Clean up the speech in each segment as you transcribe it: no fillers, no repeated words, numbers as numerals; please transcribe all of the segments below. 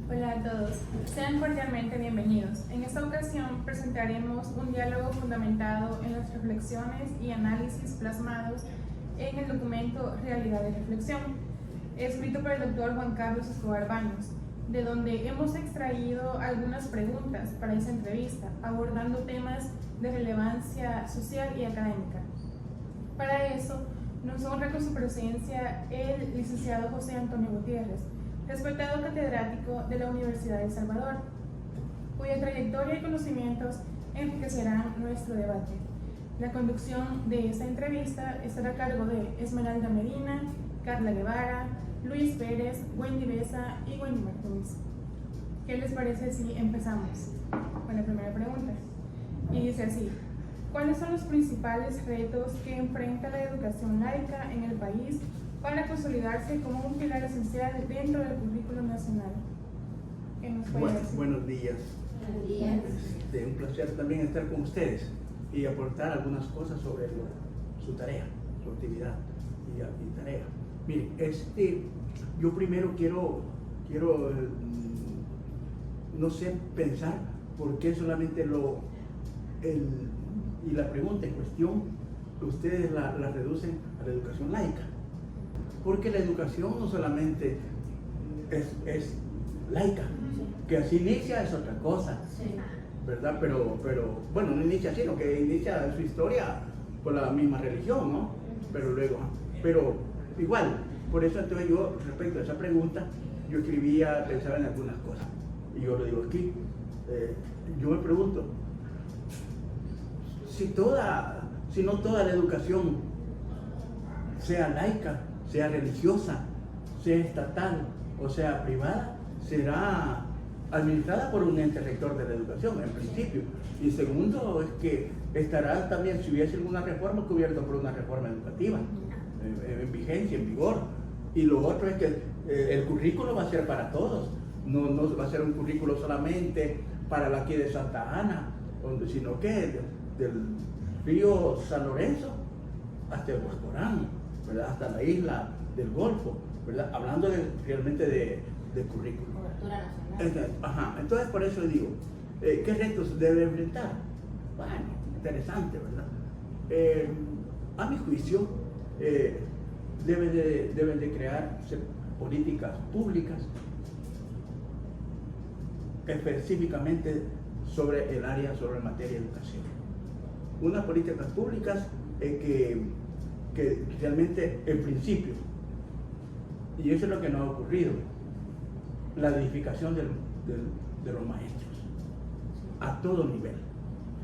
Hola a todos, sean cordialmente bienvenidos. En esta ocasión presentaremos un diálogo fundamentado en las reflexiones y análisis plasmados en el documento Realidad de Reflexión, escrito por el doctor Juan Carlos Escobar Baños, de donde hemos extraído algunas preguntas para esa entrevista, abordando temas de relevancia social y académica. Para eso, nos honra con su presencia el licenciado José Antonio Gutiérrez, respetado catedrático de la Universidad de El Salvador, cuya trayectoria y conocimientos enriquecerán nuestro debate. La conducción de esta entrevista estará a cargo de Esmeralda Medina, Carla Guevara, Luis Pérez, Wendy Besa y Wendy Martínez. ¿Qué les parece si empezamos con la primera pregunta? Y dice así: ¿cuáles son los principales retos que enfrenta la educación laica en el país para consolidarse como un pilar esencial dentro del currículo nacional? ¿Qué nos puede decir? Buenos días. Buenos días. Un placer también estar con ustedes y aportar algunas cosas sobre su tarea, su actividad y tarea. Miren, yo primero quiero no sé, pensar por qué solamente y la pregunta en cuestión ustedes la reducen a la educación laica. Porque la educación no solamente es laica, que así inicia es otra cosa, ¿verdad? Pero bueno, no inicia así, sino que inicia su historia por la misma religión, ¿no? Pero igual, por eso entonces yo, respecto a esa pregunta, yo pensaba en algunas cosas, y yo lo digo aquí. Yo me pregunto, si no toda la educación, sea laica, sea religiosa, sea estatal o sea privada, será administrada por un ente rector de la educación, en principio. Y segundo, es que estará también, si hubiese alguna reforma, cubierto por una reforma educativa, en vigencia, en vigor. Y lo otro es que el currículo va a ser para todos, no va a ser un currículo solamente para la aquí de Santa Ana, sino que del río San Lorenzo hasta el Huascorán, ¿verdad? Hasta la isla del Golfo, ¿verdad? Hablando realmente de currículum. Cobertura nacional. Ajá, entonces por eso digo, ¿qué retos debe enfrentar? Bueno, interesante, ¿verdad? A mi juicio, deben de crearse políticas públicas específicamente sobre materia de educación. Unas políticas públicas que realmente, en principio, y eso es lo que no ha ocurrido, la dignificación de los maestros a todo nivel.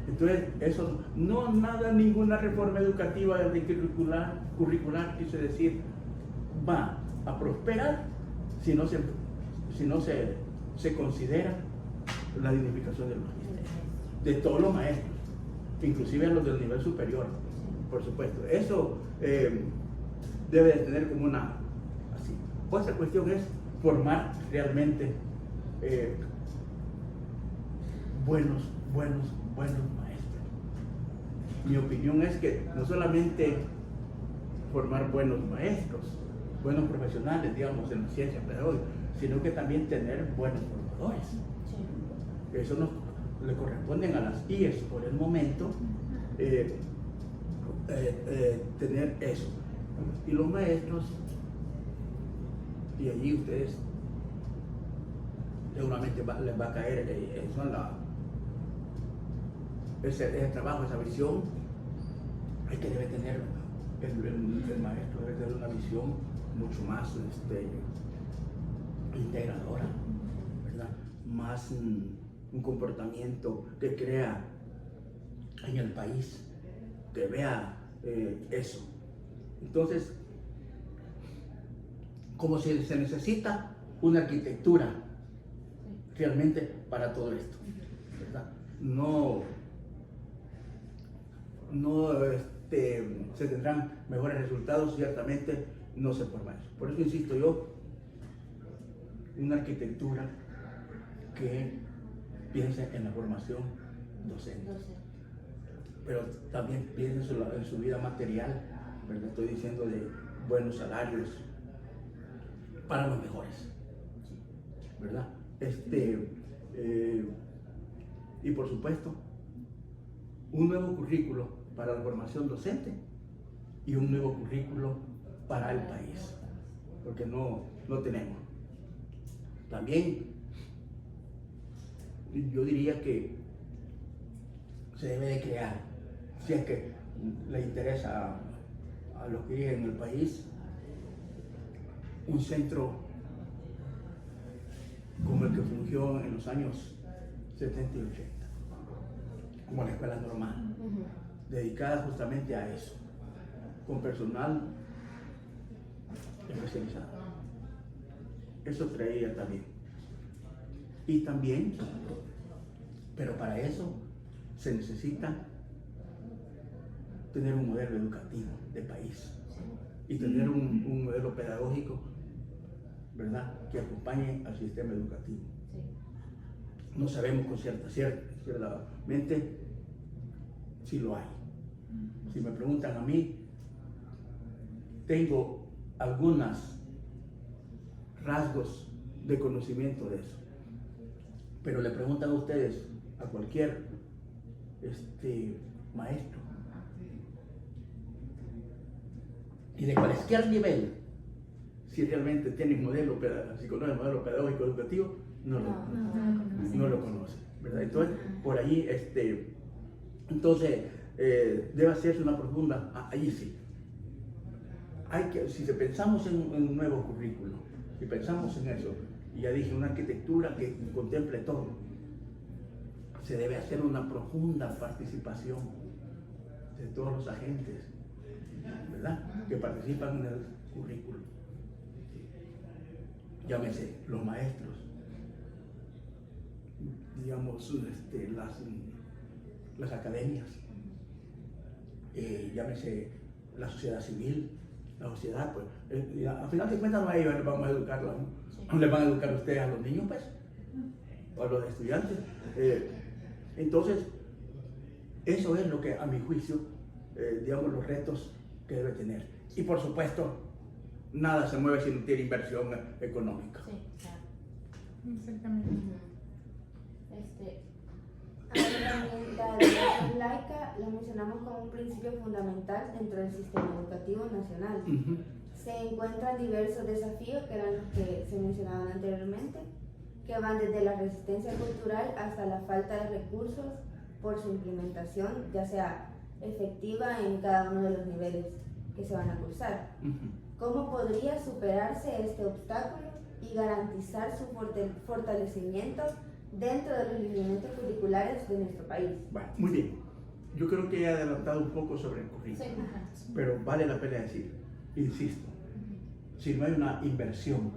Entonces, eso ninguna reforma educativa curricular, quise decir, va a prosperar si no se considera la dignificación de los maestros, de todos los maestros, inclusive a los del nivel superior, por supuesto. Eso debe de tener como una así. Otra cuestión es formar realmente buenos maestros. Mi opinión es que no solamente formar buenos maestros, buenos profesionales, digamos, en la ciencia pedagógica, sino que también tener buenos formadores. Eso le corresponden a las IES por el momento, tener eso. Y los maestros, y allí ustedes seguramente les va a caer ese trabajo, esa visión. Hay que debe tener el maestro debe tener una visión mucho más integradora, ¿verdad? Más un comportamiento que crea en el país, que vea eso. Entonces, como se necesita una arquitectura realmente para todo esto, ¿verdad? No se tendrán mejores resultados, ciertamente no se forma eso. Por eso insisto yo, una arquitectura que piense en la formación docente, pero también piense en su vida material, ¿verdad? Estoy diciendo de buenos salarios para los mejores, ¿verdad? Y por supuesto, un nuevo currículo para la formación docente y un nuevo currículo para el país, porque no tenemos. También yo diría que se debe de crear, si es que le interesa a los que viven en el país, un centro como el que fungió en los años 70 y 80, como la escuela normal, dedicada justamente a eso, con personal especializado. Eso traía también. Y también, pero para eso se necesita tener un modelo educativo de país y tener un modelo pedagógico, ¿verdad?, que acompañe al sistema educativo. No sabemos con ciertamente si lo hay. Si me preguntan a mí, tengo algunos rasgos de conocimiento de eso, pero le preguntan a ustedes, a cualquier maestro, y de cualquier nivel, si realmente tiene modelo pedagógico educativo, no lo conoce, ¿verdad? Entonces, por ahí, debe hacerse una profunda, ahí sí. Si pensamos en un nuevo currículo, si pensamos en eso, y ya dije, una arquitectura que contemple todo, se debe hacer una profunda participación de todos los agentes, ¿verdad?, que participan en el currículo. Llámese los maestros, digamos, las academias, llámese la sociedad civil, la sociedad, pues, al final de cuentas no a ellos les vamos a educar, ¿no? Les van a educar ustedes a los niños, pues, o a los estudiantes. Entonces, eso es lo que, a mi juicio, digamos, los retos que debe tener. Y por supuesto, nada se mueve si no tiene inversión económica. Sí, claro. Exactamente. La educación laica la mencionamos como un principio fundamental dentro del sistema educativo nacional. Se encuentran diversos desafíos, que eran los que se mencionaban anteriormente, que van desde la resistencia cultural hasta la falta de recursos por su implementación, ya sea efectiva en cada uno de los niveles que se van a cursar. ¿Cómo podría superarse este obstáculo y garantizar su fortalecimiento dentro de los lineamientos curriculares de nuestro país? Bueno, muy bien. Yo creo que he adelantado un poco sobre el currículo, pero vale la pena decir, insisto, si no hay una inversión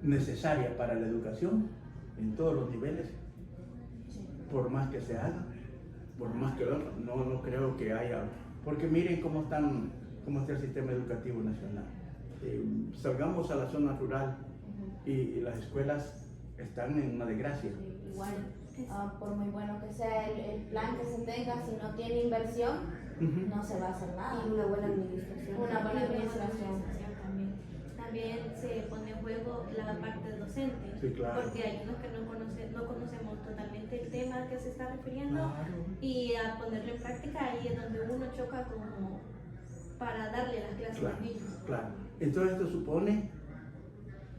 necesaria para la educación en todos los niveles, por más que se haga, por más que no creo que haya, porque miren cómo está el sistema educativo nacional. Salgamos a la zona rural y las escuelas están en una desgracia. Igual, por muy bueno que sea el plan que se tenga, si no tiene inversión, no se va a hacer nada. Y una buena administración. Una buena administración. También se pone en juego la parte docente, Sí, claro. porque hay unos que no conocemos totalmente el tema al que se está refiriendo, Claro. y a ponerlo en práctica ahí es donde uno choca como para darle las clases a los niños. Claro. Entonces esto supone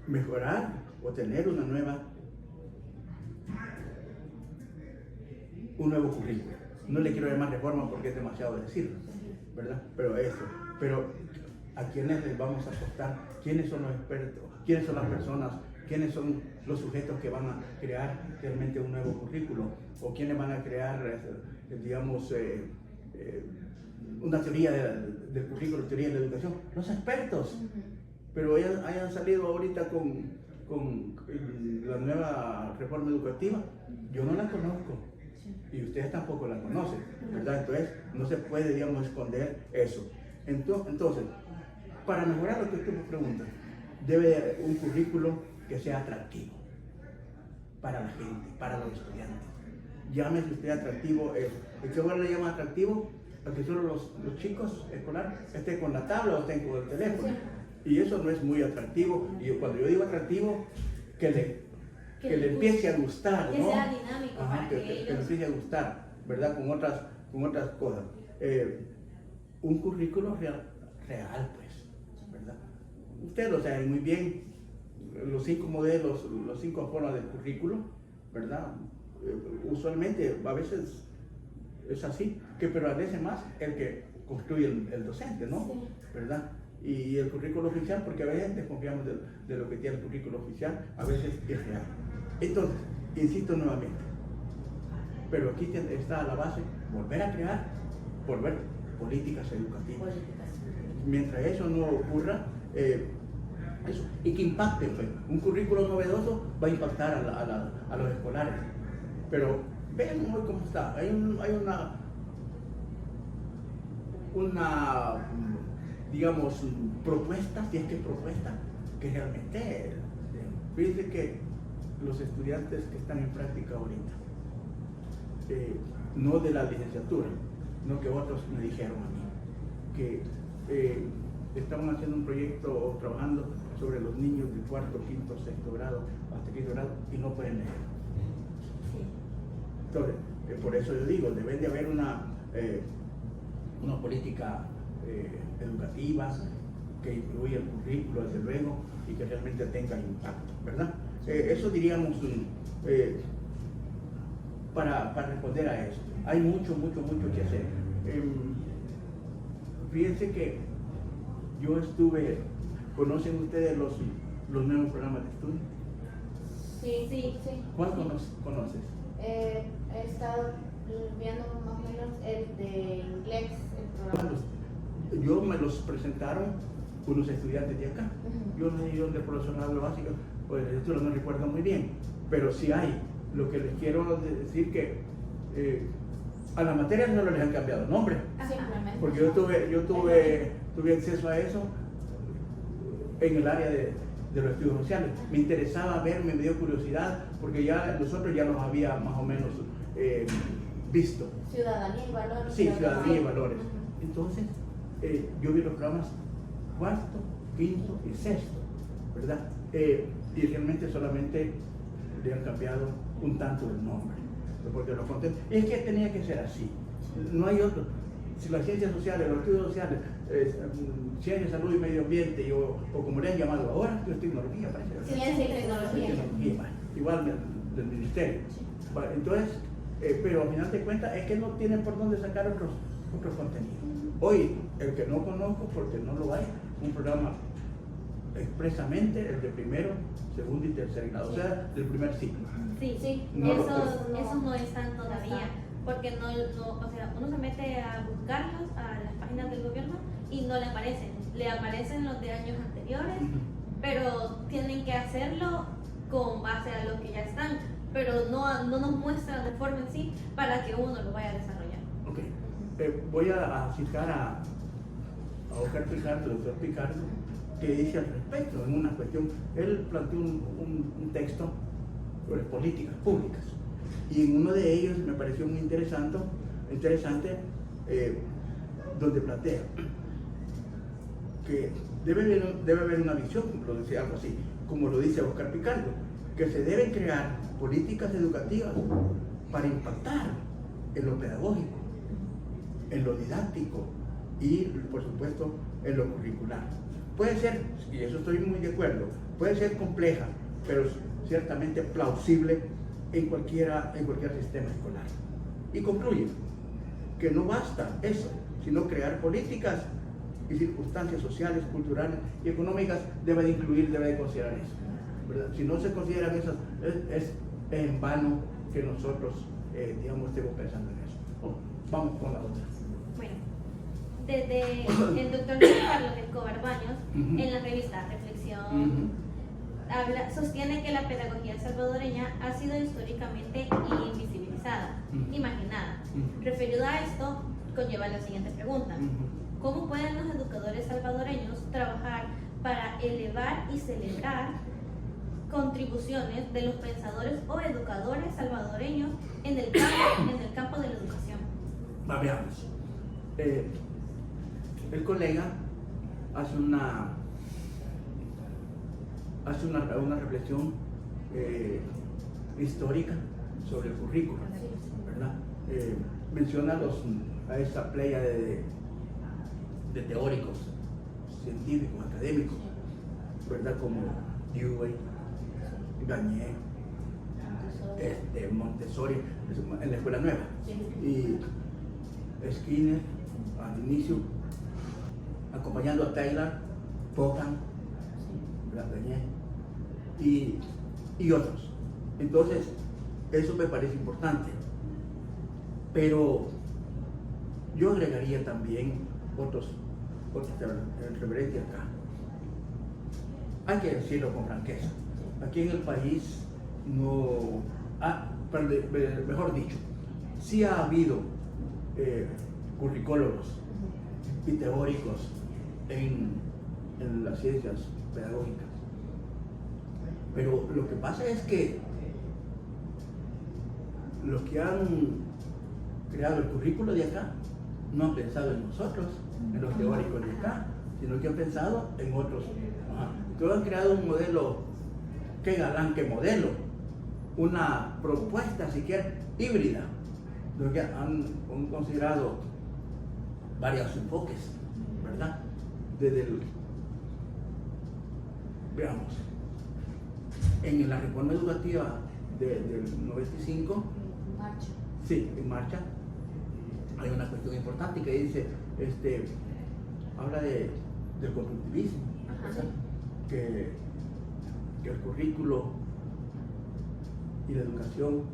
mejorar o tener un nuevo currículo. No le quiero llamar reforma porque es demasiado decirlo, ¿verdad? Pero ¿a quiénes les vamos a apostar? ¿Quiénes son los expertos? ¿Quiénes son las personas? ¿Quiénes son los sujetos que van a crear realmente un nuevo currículo? ¿O quiénes van a crear, digamos, una teoría del currículo, teoría de la educación? Los expertos. Pero hayan salido ahorita con la nueva reforma educativa, yo no la conozco. Y ustedes tampoco la conocen, ¿verdad? Entonces, no se puede, digamos, esconder eso. Entonces, para mejorar lo que usted me pregunta, debe haber un currículo que sea atractivo para la gente, para los estudiantes. Llámese usted atractivo, ¿el que ahora le llama atractivo? A que solo los chicos escolares estén con la tabla o estén con el teléfono. Y eso no es muy atractivo. Y cuando yo digo atractivo, que le empiece a gustar, que ¿no? sea dinámico. Ajá, para que que le ellos... empiece a gustar, ¿verdad? Con otras cosas. Un currículo real, pues, ¿verdad? Ustedes lo saben muy bien, los 5 modelos, los 5 formas del currículo, ¿verdad? Usualmente, a veces es así, que prevalece más el que construye el docente, ¿no? Sí. ¿Verdad? Y el currículo oficial, porque a veces desconfiamos de lo que tiene el currículo oficial, a veces es real. Entonces, insisto nuevamente, pero aquí está la base, volver a crear, volver políticas educativas. Mientras eso no ocurra, eso, y que impacte, pues, un currículo novedoso va a impactar a los escolares. Pero vean hoy cómo está, hay una digamos, propuesta, si es que propuesta, que realmente, fíjense que los estudiantes que están en práctica ahorita, no de la licenciatura, no que otros me dijeron a mí, que estaban haciendo un proyecto o trabajando sobre los niños de 4º, 5º, 6º grado, hasta 5º grado, y no pueden leer. Entonces, por eso yo digo, debe de haber una política educativa que incluya el currículo, desde luego, y que realmente tenga impacto, ¿verdad? Eso diríamos para responder a eso. Hay mucho que hacer. Fíjense que yo ¿conocen ustedes los nuevos programas de estudio? Sí. ¿Cuál conoces? He estado viendo más o menos el de inglés, el programa. Yo me los presentaron unos estudiantes de acá. Yo no sé dónde el profesorado básico, pues esto no recuerdo muy bien, pero sí hay. Lo que les quiero decir que a las materias no les han cambiado nombre, Simplemente. porque yo tuve acceso a eso en el área de los estudios sociales. Me interesaba ver, me dio curiosidad, porque ya nosotros ya los había más o menos visto. Ciudadanía y valores. Sí, ciudadanía y valores. Entonces, yo vi los programas 4º, 5º y 6º, ¿verdad? Y realmente solamente le han cambiado un tanto el nombre, porque lo conté. Es que tenía que ser así, no hay otro. Si las ciencias sociales, los estudios sociales, ciencia, salud y medio ambiente, o como le han llamado ahora, esto es tecnología, parece. Ciencia y tecnología. Igual del ministerio. Entonces, pero al final de cuentas es que no tienen por dónde sacar otros contenidos. Hoy, el que no conozco, porque no lo hay, un programa expresamente el de 1º, 2º y 3º grado, o sea, del primer ciclo. Sí, No esos no están todavía, porque o sea, uno se mete a buscarlos a las páginas del gobierno y no le aparecen los de años anteriores, pero tienen que hacerlo con base a los que ya están, pero no nos muestran de forma en sí para que uno lo vaya a desarrollar. Ok, voy a citar a Oscar Picardo, el doctor Picardo, que dice al respecto en una cuestión. Él planteó un texto sobre políticas públicas, y en uno de ellos me pareció muy interesante donde plantea que debe haber una visión, como lo dice algo así, como lo dice Oscar Picardo, que se deben crear políticas educativas para impactar en lo pedagógico, en lo didáctico y, por supuesto, en lo curricular. Puede ser, y eso estoy muy de acuerdo, puede ser compleja, pero ciertamente plausible en cualquier sistema escolar. Y concluye que no basta eso, sino crear políticas y circunstancias sociales, culturales y económicas debe de considerar eso, ¿verdad? Si no se consideran esas, es en vano que nosotros estemos pensando en eso. Vamos con la otra. Bueno, desde el doctor Carlos Escobar Baños, en la revista Reflexión, sostiene que la pedagogía salvadoreña ha sido históricamente invisibilizada, imaginada. Referido a esto, conlleva la siguiente pregunta: ¿cómo pueden los educadores salvadoreños trabajar para elevar y celebrar contribuciones de los pensadores o educadores salvadoreños en el campo de la educación? Veamos. El colega hace una hace una reflexión histórica sobre el currículo, ¿verdad? Menciona a esa playa de teóricos, científicos, académicos, ¿verdad? Como Dewey, Gagné, Montessori en la Escuela Nueva, y Skinner al inicio, acompañando a Taylor, Pocan, Gagné y otros. Entonces, eso me parece importante, pero yo agregaría también otras referencias acá. Hay que decirlo con franqueza. Aquí en el país mejor dicho, sí ha habido curricólogos y teóricos en las ciencias pedagógicas. Pero lo que pasa es que los que han creado el currículo de acá no han pensado en nosotros, en los teóricos de acá, sino que han pensado en otros. Entonces han creado un modelo, qué galán, qué modelo, una propuesta siquiera híbrida, donde han considerado varios enfoques, ¿verdad? Veamos, en la reforma educativa del 95, sí, en marcha, hay una cuestión importante que dice, habla del constructivismo, que el currículo y la educación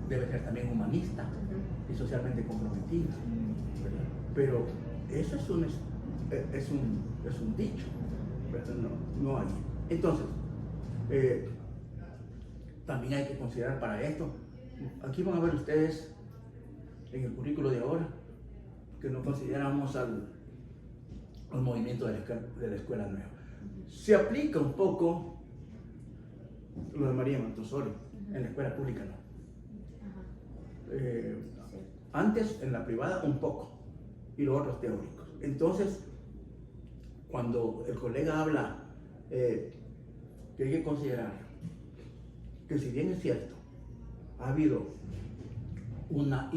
debe ser también humanista y socialmente comprometida, ¿verdad? Pero eso es un dicho, ¿verdad? No hay. Entonces, también hay que considerar para esto, aquí van a ver ustedes en el currículo de ahora que no consideramos al movimiento de la escuela nueva. Se aplica un poco lo de María Montessori, en la escuela pública no. Antes en la privada un poco, y los otros teóricos. Entonces, cuando el colega habla que hay que considerar que si bien es cierto, ha habido una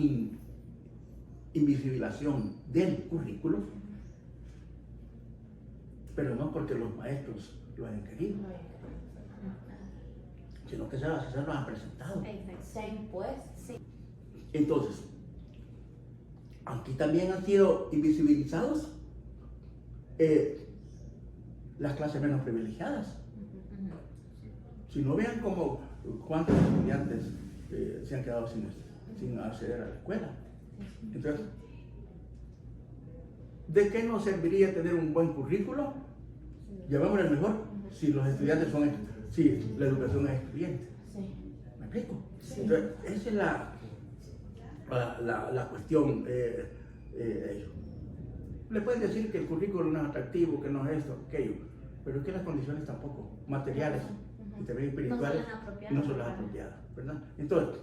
invisibilización del currículo, pero no porque los maestros lo hayan querido, sino que se lo han presentado. Se ha impuesto. Sí. Entonces, aquí también han sido invisibilizados las clases menos privilegiadas. Si no, vean como cuántos estudiantes se han quedado sin acceder a la escuela. Entonces, ¿de qué nos serviría tener un buen currículo? Llamémosle mejor si los estudiantes si la educación es excluyente. ¿Me explico? Sí. Entonces, esa es la cuestión. Le pueden decir que el currículo no es atractivo, que no es esto, aquello, pero es que las condiciones tampoco materiales y también espirituales no son las apropiadas, ¿verdad? Entonces,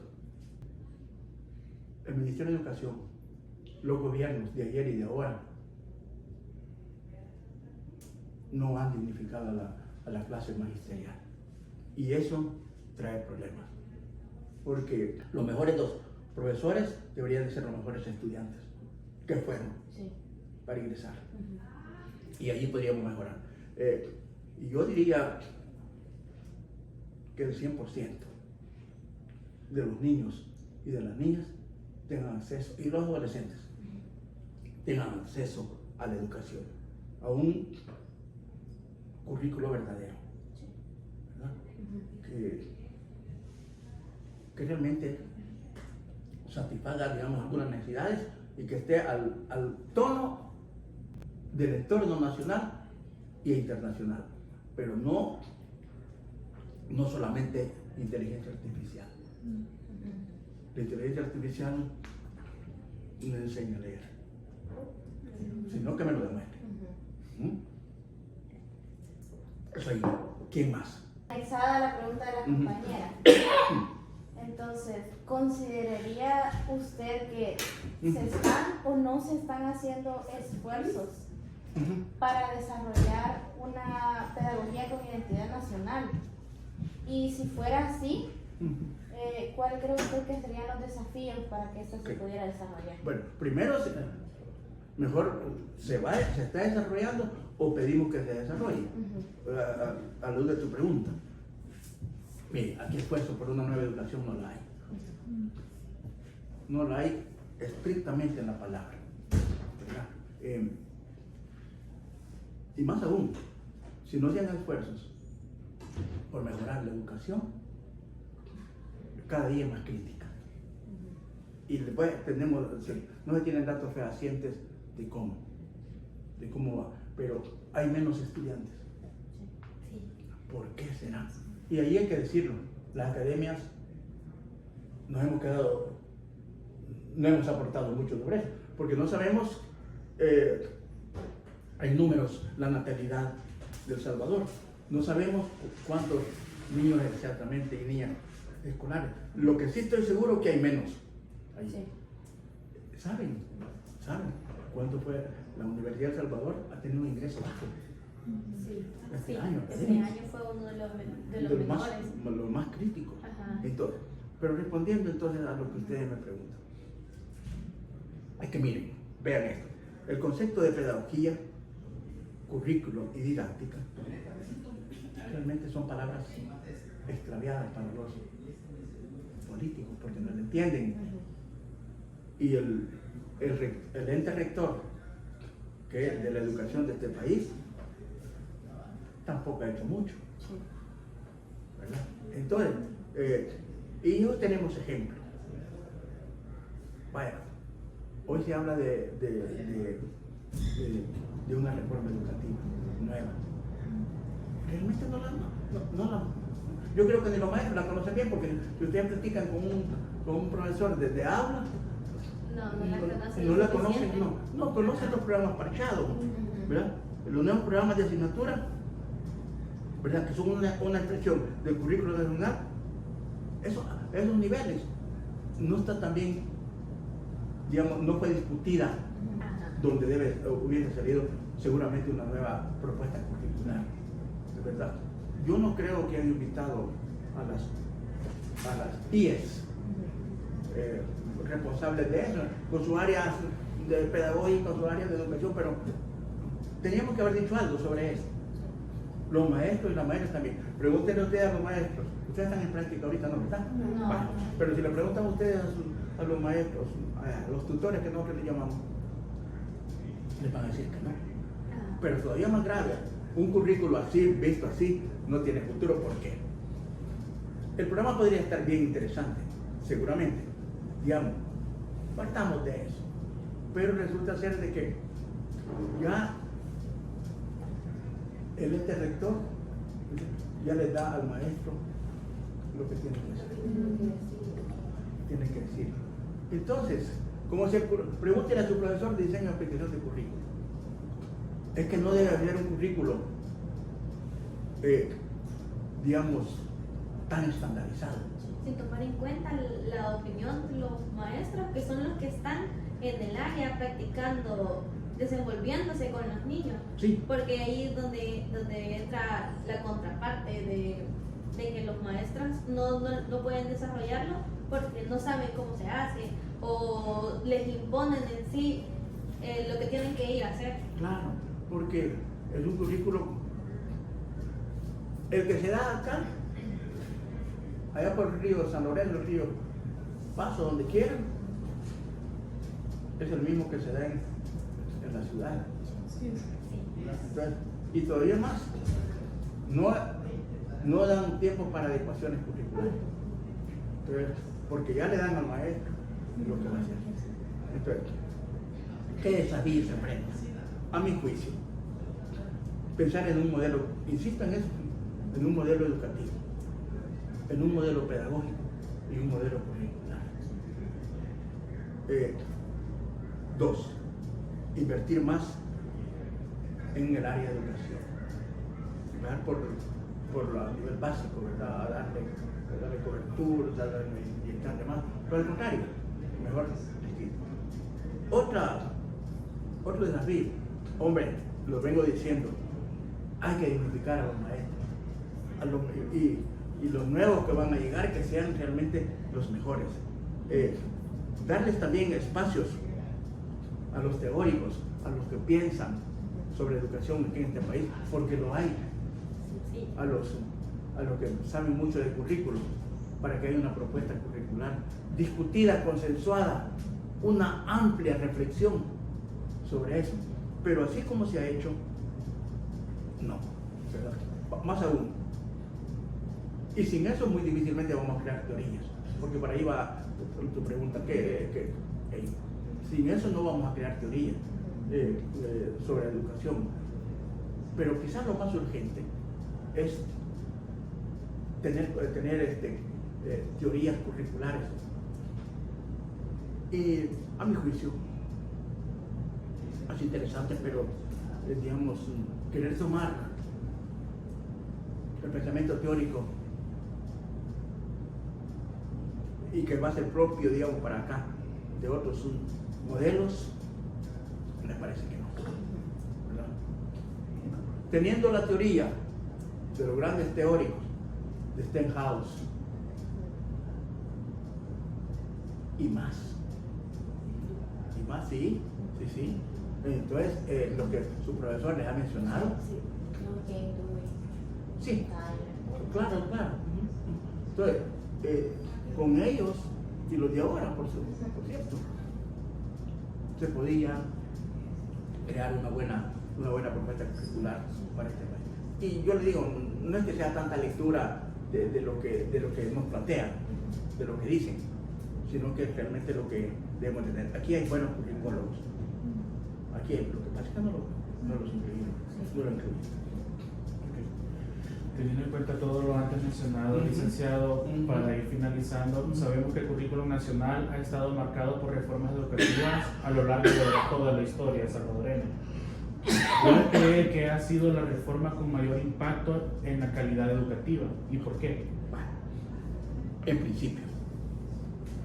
el Ministerio de Educación, los gobiernos de ayer y de ahora no han dignificado a la clase magisterial, y eso trae problemas, porque los mejores dos profesores deberían de ser los mejores estudiantes que fueron para ingresar, y allí podríamos mejorar. Y yo diría que el 100% de los niños y de las niñas tengan acceso, y los adolescentes tengan acceso a la educación, a un currículo verdadero, ¿verdad? Que realmente satisfaga, digamos, algunas necesidades y que esté al tono del entorno nacional e internacional, pero no solamente inteligencia artificial. La inteligencia artificial no enseña a leer, sino que me lo demuestre. ¿Quién más? Anexada la pregunta de la compañera. Entonces, ¿consideraría usted que se están o no se están haciendo esfuerzos para desarrollar una pedagogía con identidad nacional. Y si fuera así, ¿cuál cree usted que serían los desafíos para que esto se pudiera desarrollar? Bueno, primero, mejor se está desarrollando o pedimos que se desarrolle. A luz de tu pregunta. Mire, aquí esfuerzo por una nueva educación no la hay. No la hay estrictamente en la palabra. Y más aún, si no se hacen esfuerzos por mejorar la educación, cada día es más crítica. Y después no se tienen datos fehacientes de cómo va, pero hay menos estudiantes. ¿Por qué será? Y ahí hay que decirlo, las academias no hemos aportado mucho sobre eso, porque no sabemos, hay números, la natalidad de El Salvador, no sabemos cuántos niños exactamente y niñas escolares. Lo que sí estoy seguro que hay menos. Sí. ¿Saben cuánto fue la Universidad de El Salvador? Ha tenido un ingreso bajo. Sí. Este Sí, año este año fue uno de los menores. Los más críticos. Ajá. Entonces, pero respondiendo entonces a lo que ustedes me preguntan, es que miren, vean esto, el concepto de pedagogía, currículo y didáctica realmente son palabras extraviadas para los políticos porque no lo entienden. Y el ente rector, que es de la educación de este país, tampoco ha hecho mucho, ¿verdad? Entonces, y no tenemos ejemplos. Vaya, hoy se habla de una reforma educativa nueva. Realmente yo creo que ni los maestros la conocen bien, porque si ustedes platican con un profesor desde aula, no la conocen, no conocen los programas parchados, ¿verdad? Los nuevos programas de asignatura, ¿verdad? Que son una expresión del currículo nacional. Esos niveles no está tan bien, digamos, no fue discutida donde hubiese salido seguramente una nueva propuesta curricular, de verdad. Yo no creo que hayan invitado a las IES responsables de eso, con sus áreas de pedagogía, con sus áreas de educación, pero teníamos que haber dicho algo sobre eso. Los maestros y las maestras también. Pregúntenle ustedes a los maestros. Ustedes están en práctica ahorita, ¿no? ¿Verdad? No. Bueno, pero si le preguntan a ustedes a los maestros, a los tutores que nosotros les llamamos, les van a decir que no. Pero todavía más grave, un currículo así, visto así, no tiene futuro. ¿Por qué? El programa podría estar bien interesante, seguramente, digamos, partamos de eso, pero resulta ser de que ya el ente rector ya le da al maestro lo que tiene que hacer. Tiene que decir. Entonces, como se pregúntele a su profesor de diseño de aplicación de currículo, es que no debe haber un currículo, digamos, tan estandarizado. Sin tomar en cuenta la opinión de los maestros, que son los que están en el área practicando, desenvolviéndose con los niños. Sí. Porque ahí es donde entra la contraparte de que los maestros no pueden desarrollarlo porque no saben cómo se hace o les imponen en sí lo que tienen que ir a hacer. Claro, porque es un currículo, el que se da acá, allá por el río San Lorenzo, el río Paso, donde quieran, es el mismo que se da en la ciudad. Sí. Entonces, y todavía más, no dan tiempo para adecuaciones curriculares. Entonces, porque ya le dan al maestro lo que va a hacer. Entonces, ¿qué desafíos se enfrenta? A mi juicio, pensar en un modelo, insisto en eso, en un modelo educativo, en un modelo pedagógico y un modelo curricular. 2. Invertir más en el área de educación, ¿verdad? Por a nivel básico, ¿verdad? Darle cobertura, darle más, pero al contrario, mejor distinto. Otro desafío, hombre, lo vengo diciendo, hay que dignificar a los maestros, y los nuevos que van a llegar, que sean realmente los mejores. Darles también espacios a los teóricos, a los que piensan sobre educación aquí en este país, porque lo hay, a los que saben mucho de currículum, para que haya una propuesta curricular discutida, consensuada, una amplia reflexión sobre eso. Pero así como se ha hecho, no, ¿verdad? Más aún. Y sin eso muy difícilmente vamos a crear teorías, porque por ahí va tu pregunta, sin eso no vamos a crear teorías sobre educación. Pero quizás lo más urgente es tener teorías curriculares. Y a mi juicio, es interesante, pero digamos, querer tomar el pensamiento teórico y que va a ser propio, digamos, para acá, de otros modelos, me parece que no, ¿verdad? Teniendo la teoría de los grandes teóricos de Stenhouse y más, sí. Entonces, lo que su profesor les ha mencionado, sí, claro. Entonces, con ellos y los de ahora, por cierto, se podía crear una buena propuesta curricular para este país. Y yo le digo, no es que sea tanta lectura de lo que nos plantean, de lo que dicen, sino que es realmente lo que debemos tener. Aquí hay buenos curricólogos. Aquí lo que pasa es que no los incluyen. Teniendo en cuenta todo lo antes mencionado, licenciado, para ir finalizando, sabemos que el currículum nacional ha estado marcado por reformas educativas a lo largo de toda la historia salvadoreña. ¿Cuál cree que ha sido la reforma con mayor impacto en la calidad educativa y por qué? Bueno, en principio,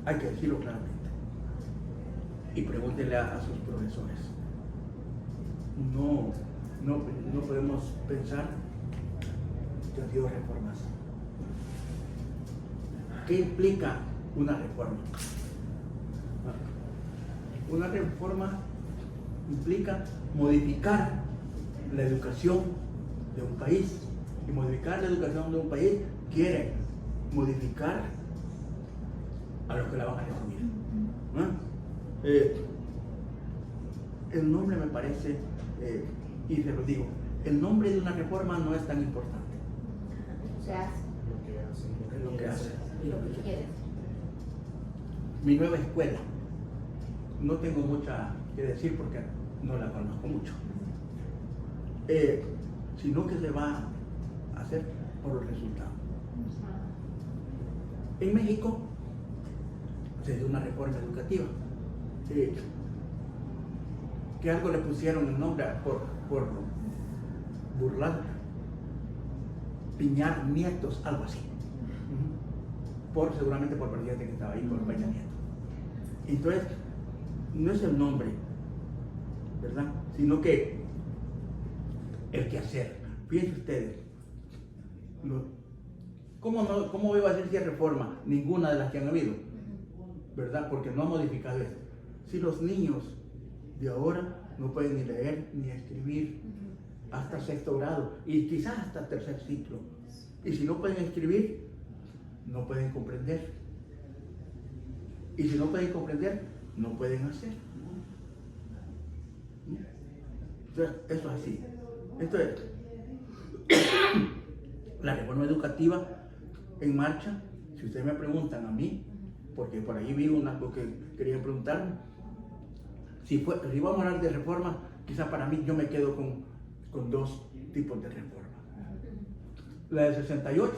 hay que decirlo claramente, y pregúntenle a sus profesores. No podemos pensar que han sido reformas. ¿Qué implica una reforma? Una reforma implica modificar la educación de un país, y modificar la educación de un país quiere modificar a los que la van a recibir. El nombre me parece, y se lo digo, el nombre de una reforma no es tan importante. Se hace. Es lo que hace. Lo que quiere. Mi nueva escuela, no tengo mucha que decir porque no la conozco mucho, sino que se va a hacer por los resultados. En México se dio una reforma educativa, que algo le pusieron el nombre por burlar, Piñar Nietos, algo así, seguramente por el presidente que estaba ahí, por Peña Nieto. Entonces, no es el nombre, ¿verdad? Sino que el quehacer. Fíjense ustedes, ¿cómo iba a ser si es reforma? Ninguna de las que han habido, ¿verdad? Porque no ha modificado esto. Si los niños de ahora no pueden ni leer ni escribir hasta sexto grado y quizás hasta tercer ciclo, y si no pueden escribir, no pueden comprender, y si no pueden comprender, no pueden hacer. Entonces, eso es así. Entonces, la reforma educativa en marcha, si ustedes me preguntan a mí, porque por ahí vi algo que querían preguntarme, si vamos a hablar de reforma, quizá para mí yo me quedo con dos tipos de reforma. La del 68,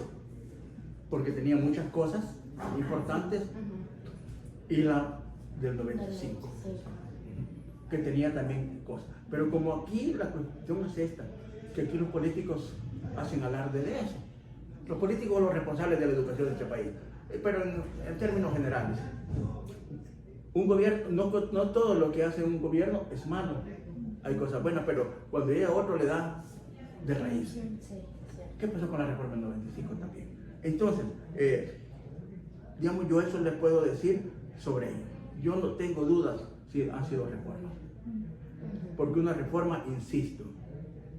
porque tenía muchas cosas importantes, y la del 95, que tenía también cosas. Pero como aquí la cuestión es esta, que aquí los políticos hacen alarde de eso. Los políticos son los responsables de la educación de este país, pero en términos generales. Un gobierno, no todo lo que hace un gobierno es malo. Hay cosas buenas, pero cuando llega otro le da de raíz. Sí, sí. ¿Qué pasó con la reforma del 95 también? Entonces, digamos, yo eso les puedo decir sobre ello. Yo no tengo dudas si han sido reformas. Porque una reforma, insisto,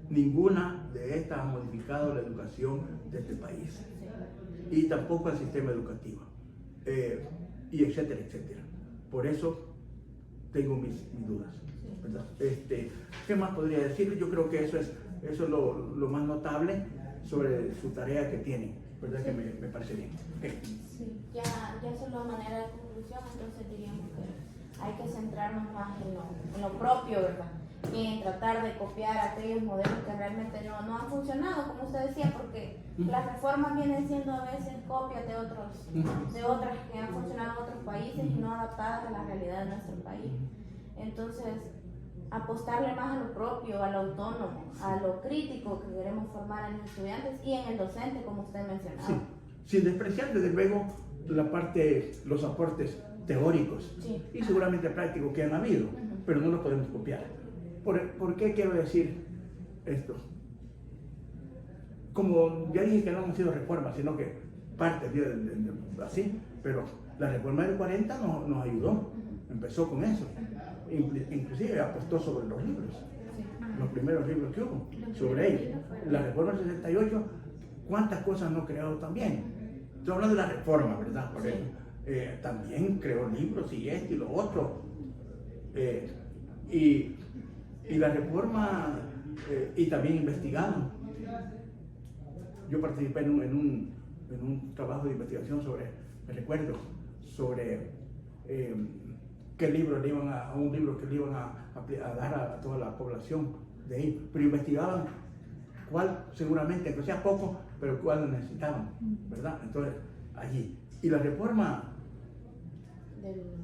ninguna de estas ha modificado la educación de este país. Y tampoco el sistema educativo. Y etcétera, etcétera. Por eso tengo mis dudas, ¿verdad? ¿Qué más podría decir? Yo creo que eso es lo más notable sobre su tarea que tienen, ¿verdad? Que me parece bien. Okay. Sí, ya solo a manera de conclusión, entonces diríamos que hay que centrarnos más en lo propio, ¿verdad? Y en tratar de copiar aquellos modelos que realmente no han funcionado, como usted decía, porque las reformas vienen siendo a veces copias de otras que han funcionado en otros países y no adaptadas a la realidad de nuestro país. Entonces, apostarle más a lo propio, a lo autónomo, a lo crítico que queremos formar en los estudiantes y en el docente, como usted mencionaba. Sí, sin despreciar desde luego los aportes teóricos y seguramente prácticos que han habido, pero no los podemos copiar. ¿Por qué quiero decir esto? Como ya dije que no han sido reformas, sino que parte así, pero la reforma del 40 nos ayudó, empezó con eso. Inclusive apostó sobre los libros, los primeros libros que hubo, sobre ellos. La reforma del 68, ¿cuántas cosas no creó también? Estoy hablando de la reforma, ¿verdad? Por eso, también creó libros y esto y lo otro. Y la reforma, y también investigaron. Yo participé en un trabajo de investigación me recuerdo, sobre qué libro le iban un libro que le iban a dar a toda la población de ahí, pero investigaban cuál seguramente, que sea poco, pero cuál necesitaban, ¿verdad? Entonces, allí. Y la reforma,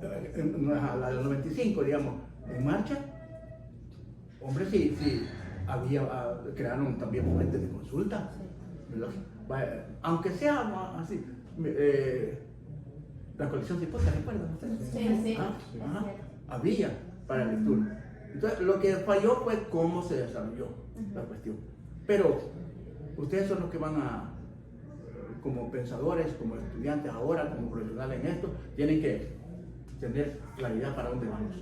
la del 95, digamos, en marcha, hombre, sí, crearon también fuentes de consulta, ¿verdad? Aunque sea así, la colección de hipótesis, ¿recuerdan ustedes? Sí. Había para lectura. Entonces, lo que falló fue cómo se desarrolló la cuestión. Pero ustedes son los que van como pensadores, como estudiantes ahora, como profesionales en esto, tienen que tener claridad para dónde vamos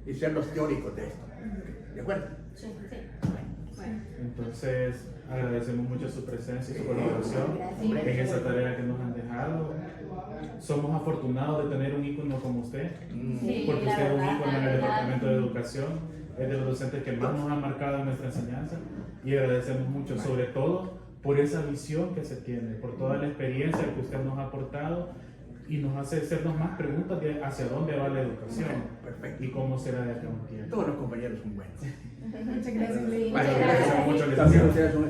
y ser los teóricos de esto. ¿De acuerdo? Sí. Entonces, agradecemos mucho su presencia y su colaboración en esa tarea que nos han dejado. Somos afortunados de tener un ícono como usted, porque usted es un ícono en el Departamento de Educación, es de los docentes que más nos han marcado en nuestra enseñanza, y agradecemos mucho, sobre todo, por esa visión que se tiene, por toda la experiencia que usted nos ha aportado y nos hace hacernos más preguntas de hacia dónde va la educación. Perfecto. Y cómo será de acá a un tiempo. Todos los compañeros son buenos. Muchas gracias, Luis. Vale, Agradecemos mucho, También ustedes son